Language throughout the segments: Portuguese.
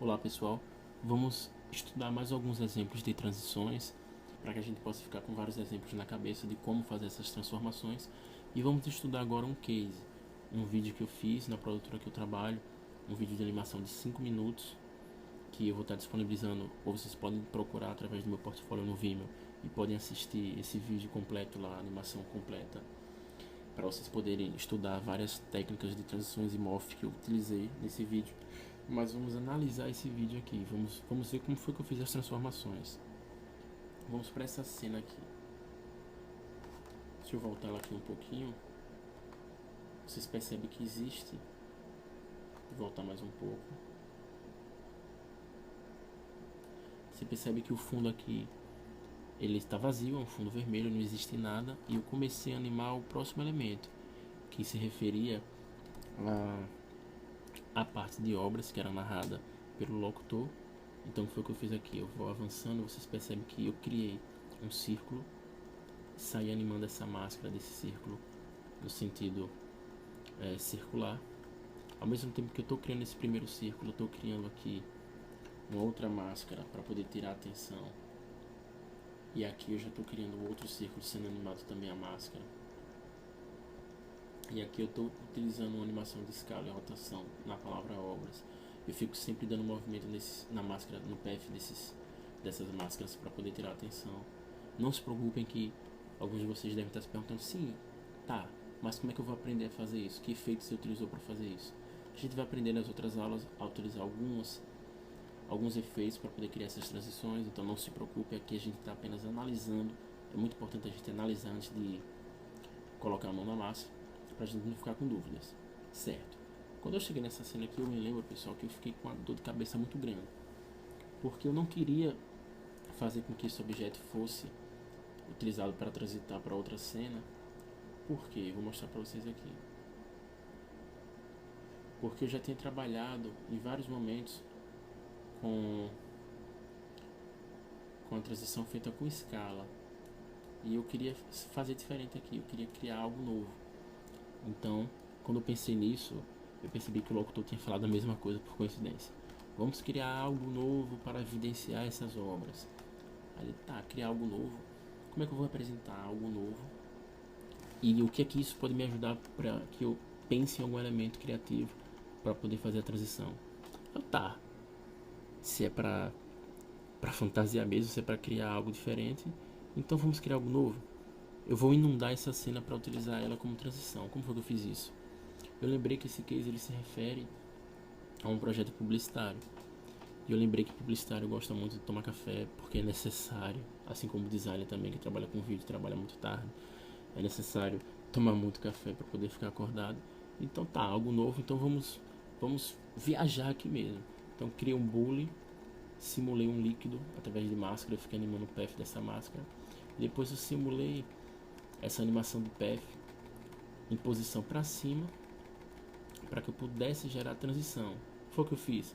Olá pessoal, vamos estudar mais alguns exemplos de transições para que a gente possa ficar com vários exemplos na cabeça de como fazer essas transformações. E vamos estudar agora um case, um vídeo que eu fiz na produtora que eu trabalho, um vídeo de animação de 5 minutos que eu vou estar disponibilizando, ou vocês podem procurar através do meu portfólio no Vimeo e podem assistir esse vídeo completo lá, a animação completa, para vocês poderem estudar várias técnicas de transições e morph que eu utilizei nesse vídeo. Mas vamos analisar esse vídeo aqui, vamos ver como foi que eu fiz as transformações. Vamos para essa cena aqui. Deixa eu voltar ela aqui um pouquinho. Vocês percebem que existe. Vou voltar mais um pouco. Você percebe que o fundo aqui ele está vazio, é um fundo vermelho, não existe nada. E eu comecei a animar o próximo elemento, que se referia a parte de obras que era narrada pelo locutor. Então foi o que eu fiz aqui, eu vou avançando, vocês percebem que eu criei um círculo, saí animando essa máscara desse círculo no sentido circular. Ao mesmo tempo que eu estou criando esse primeiro círculo, eu estou criando aqui uma outra máscara para poder tirar a atenção. E aqui eu já estou criando outro círculo sendo animado também a máscara. E aqui eu estou utilizando uma animação de escala e rotação na palavra obras. Eu fico sempre dando movimento na máscara, no PF dessas máscaras para poder tirar a atenção. Não se preocupem que alguns de vocês devem estar se perguntando, sim, tá, mas como é que eu vou aprender a fazer isso? Que efeitos você utilizou para fazer isso? A gente vai aprender nas outras aulas a utilizar alguns efeitos para poder criar essas transições, então não se preocupe, aqui a gente está apenas analisando. É muito importante a gente analisar antes de colocar a mão na massa, para a gente não ficar com dúvidas, certo? Quando eu cheguei nessa cena aqui, eu me lembro, pessoal, que eu fiquei com uma dor de cabeça muito grande, porque eu não queria fazer com que esse objeto fosse utilizado para transitar para outra cena. Por quê? Eu vou mostrar para vocês aqui. Porque eu já tinha trabalhado em vários momentos com a transição feita com escala, e eu queria fazer diferente aqui, eu queria criar algo novo. Então, quando eu pensei nisso, eu percebi que o locutor tinha falado a mesma coisa por coincidência. Vamos criar algo novo para evidenciar essas obras. Aí ele, tá, criar algo novo. Como é que eu vou apresentar algo novo? E o que é que isso pode me ajudar para que eu pense em algum elemento criativo para poder fazer a transição? Eu, tá, se é para fantasiar mesmo, se é para criar algo diferente, então vamos criar algo novo. Eu vou inundar essa cena para utilizar ela como transição. Como foi que eu fiz isso? Eu lembrei que esse case ele se refere a um projeto publicitário. E eu lembrei que publicitário gosta muito de tomar café porque é necessário, assim como o designer também que trabalha com vídeo, trabalha muito tarde. É necessário tomar muito café para poder ficar acordado. Então tá, algo novo, então vamos viajar aqui mesmo. Então criei um bule, simulei um líquido através de máscara, eu fiquei animando o PF dessa máscara. Depois eu simulei essa animação do PF em posição para cima, para que eu pudesse gerar a transição. Foi o que eu fiz.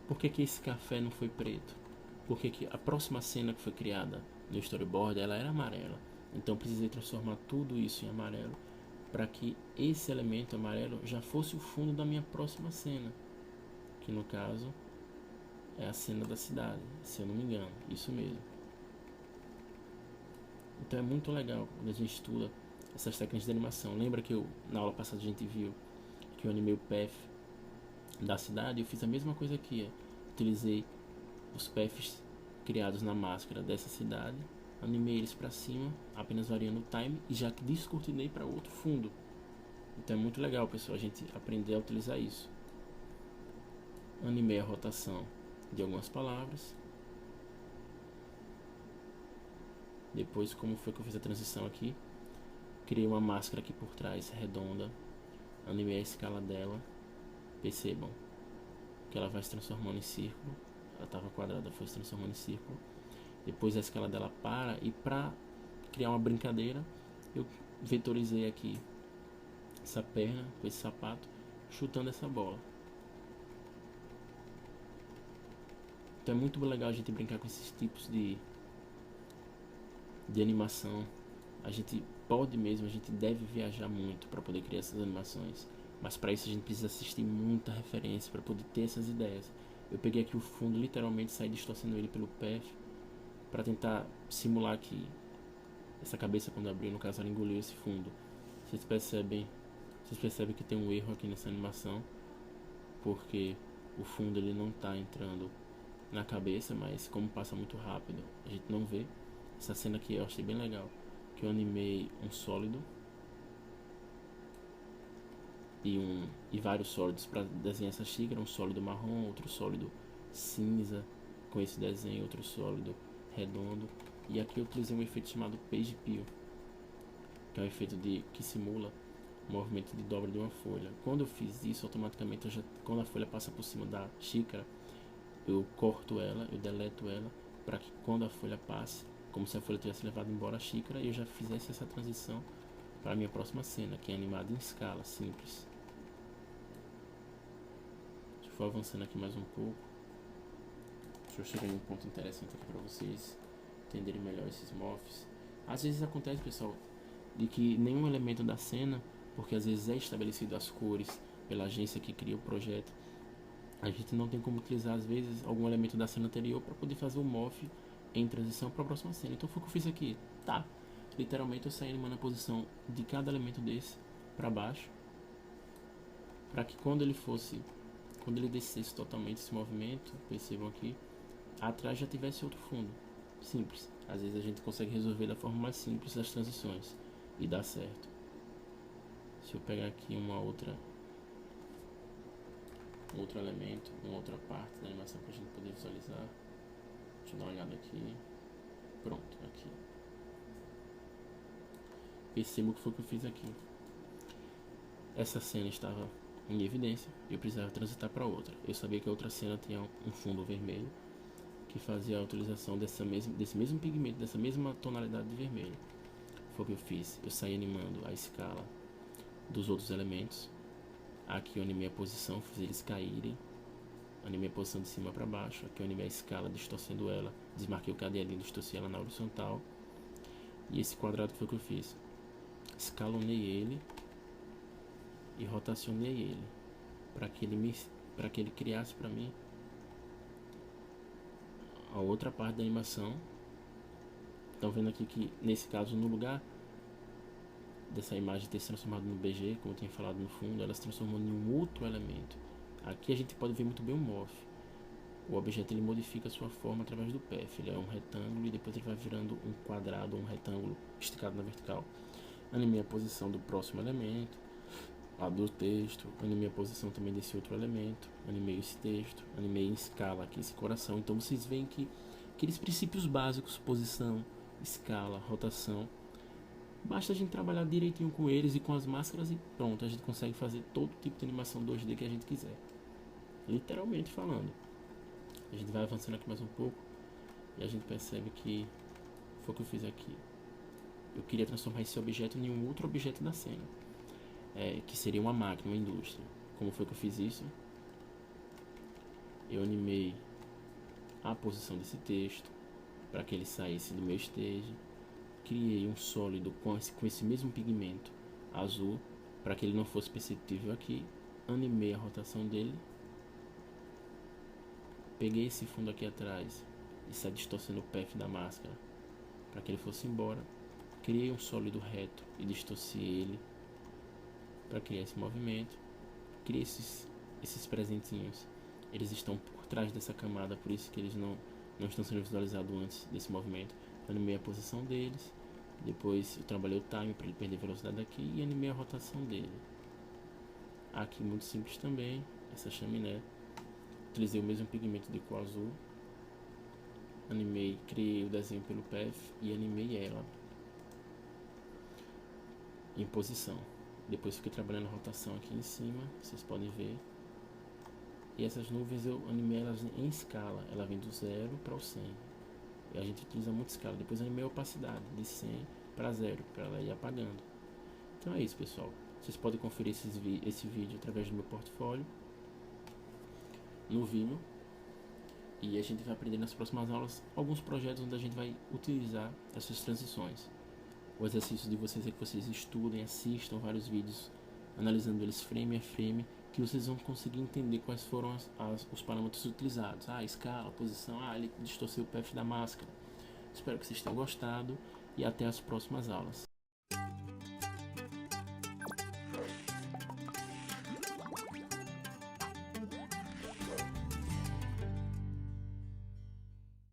Por que esse café não foi preto? Porque a próxima cena que foi criada no storyboard, ela era amarela. Então eu precisei transformar tudo isso em amarelo, para que esse elemento amarelo já fosse o fundo da minha próxima cena, que no caso é a cena da cidade, se eu não me engano, isso mesmo. Então é muito legal quando a gente estuda essas técnicas de animação. Lembra que na aula passada a gente viu que eu animei o PF da cidade? Eu fiz a mesma coisa aqui, utilizei os PFs criados na máscara dessa cidade, animei eles para cima, apenas variando o time, e já descortinei para outro fundo. Então é muito legal, pessoal, a gente aprender a utilizar isso. Animei a rotação de algumas palavras. Depois, como foi que eu fiz a transição aqui? Criei uma máscara aqui por trás, redonda. Animei a escala dela. Percebam que ela vai se transformando em círculo. Ela estava quadrada, foi se transformando em círculo. Depois a escala dela para, e para criar uma brincadeira, eu vetorizei aqui essa perna com esse sapato, chutando essa bola. Então é muito legal a gente brincar com esses tipos de animação. A gente pode mesmo, a gente deve viajar muito para poder criar essas animações, mas para isso a gente precisa assistir muita referência para poder ter essas ideias. Eu peguei aqui o fundo, literalmente saí distorcendo ele pelo PF para tentar simular que essa cabeça, quando abriu, no caso ela engoliu esse fundo. Vocês percebem que tem um erro aqui nessa animação, porque o fundo ele não está entrando na cabeça, mas como passa muito rápido, a gente não vê. Essa cena aqui eu achei bem legal, que eu animei um sólido e vários sólidos para desenhar essa xícara, um sólido marrom, outro sólido cinza com esse desenho, outro sólido redondo. E aqui eu utilizei um efeito chamado page peel, que é um efeito que simula o movimento de dobra de uma folha. Quando eu fiz isso, automaticamente quando a folha passa por cima da xícara, eu corto ela, eu deleto ela, para que quando a folha passe, como se a folha tivesse levado embora a xícara, eu já fizesse essa transição para a minha próxima cena, que é animada em escala simples. Deixa eu avançando aqui mais um pouco. Deixa eu chegar em um ponto interessante aqui para vocês entenderem melhor esses morphs. Às vezes acontece, pessoal, de que nenhum elemento da cena, porque às vezes é estabelecido as cores pela agência que cria o projeto, a gente não tem como utilizar às vezes algum elemento da cena anterior para poder fazer o morph em transição para a próxima cena. Então foi o que eu fiz aqui, tá? Literalmente eu saí animando a posição de cada elemento desse para baixo, para que quando ele descesse totalmente esse movimento, percebam aqui, atrás já tivesse outro fundo. Simples. Às vezes a gente consegue resolver da forma mais simples as transições e dá certo. Se eu pegar aqui outro elemento, uma outra parte da animação para a gente poder visualizar, deixa eu dar uma olhada aqui. Pronto, aqui. Percebo o que foi que eu fiz aqui. Essa cena estava em evidência e eu precisava transitar para outra. Eu sabia que a outra cena tinha um fundo vermelho que fazia a utilização desse mesmo pigmento, dessa mesma tonalidade de vermelho. Foi o que eu fiz. Eu saí animando a escala dos outros elementos. Aqui eu animei a posição, fiz eles caírem. Animei a posição de cima para baixo. Aqui eu animei a escala, distorcendo ela. Desmarquei o cadeadinho, distorci ela na horizontal. E esse quadrado foi o que eu fiz. Escalonei ele e rotacionei ele para que ele criasse para mim a outra parte da animação. Estão vendo aqui que nesse caso, no lugar dessa imagem ter se transformado no BG, como eu tinha falado no fundo, ela se transformou em um outro elemento. Aqui a gente pode ver muito bem o morph. O objeto ele modifica a sua forma através do PF. Ele é um retângulo e depois ele vai virando um quadrado ou um retângulo esticado na vertical. Animei a posição do próximo elemento, a do texto, animei a posição também desse outro elemento, animei esse texto, animei em escala aqui esse coração. Então vocês veem que aqueles princípios básicos, posição, escala, rotação, basta a gente trabalhar direitinho com eles e com as máscaras e pronto, a gente consegue fazer todo tipo de animação 2D que a gente quiser. Literalmente falando. A gente vai avançando aqui mais um pouco e a gente percebe que foi o que eu fiz aqui. Eu queria transformar esse objeto em um outro objeto da cena, que seria uma máquina, uma indústria. Como foi que eu fiz isso? Eu animei a posição desse texto para que ele saísse do meu stage. Criei um sólido com esse mesmo pigmento azul para que ele não fosse perceptível aqui. Animei a rotação dele. Peguei esse fundo aqui atrás e saí distorcendo o PF da máscara para que ele fosse embora. Criei um sólido reto e distorci ele para criar esse movimento. Criei esses presentinhos. Eles estão por trás dessa camada, por isso que eles não estão sendo visualizados antes desse movimento. Eu animei a posição deles. Depois eu trabalhei o time para ele perder velocidade aqui e animei a rotação dele. Aqui muito simples também, essa chaminé. Utilizei o mesmo pigmento de cor azul. Animei, criei o desenho pelo PF e animei ela em posição. Depois fiquei trabalhando a rotação aqui em cima, vocês podem ver. E essas nuvens eu animei elas em escala, ela vem do 0 para o 100. E a gente utiliza muito escala. Depois animei a opacidade de 100 para 0, para ela ir apagando. Então é isso, pessoal. Vocês podem conferir esse vídeo através do meu portfólio no Vimeo. E a gente vai aprender nas próximas aulas alguns projetos onde a gente vai utilizar essas transições. O exercício de vocês é que vocês estudem, assistam vários vídeos, analisando eles frame a frame, que vocês vão conseguir entender quais foram os parâmetros utilizados. Escala, posição, ele distorceu o PF da máscara. Espero que vocês tenham gostado e até as próximas aulas.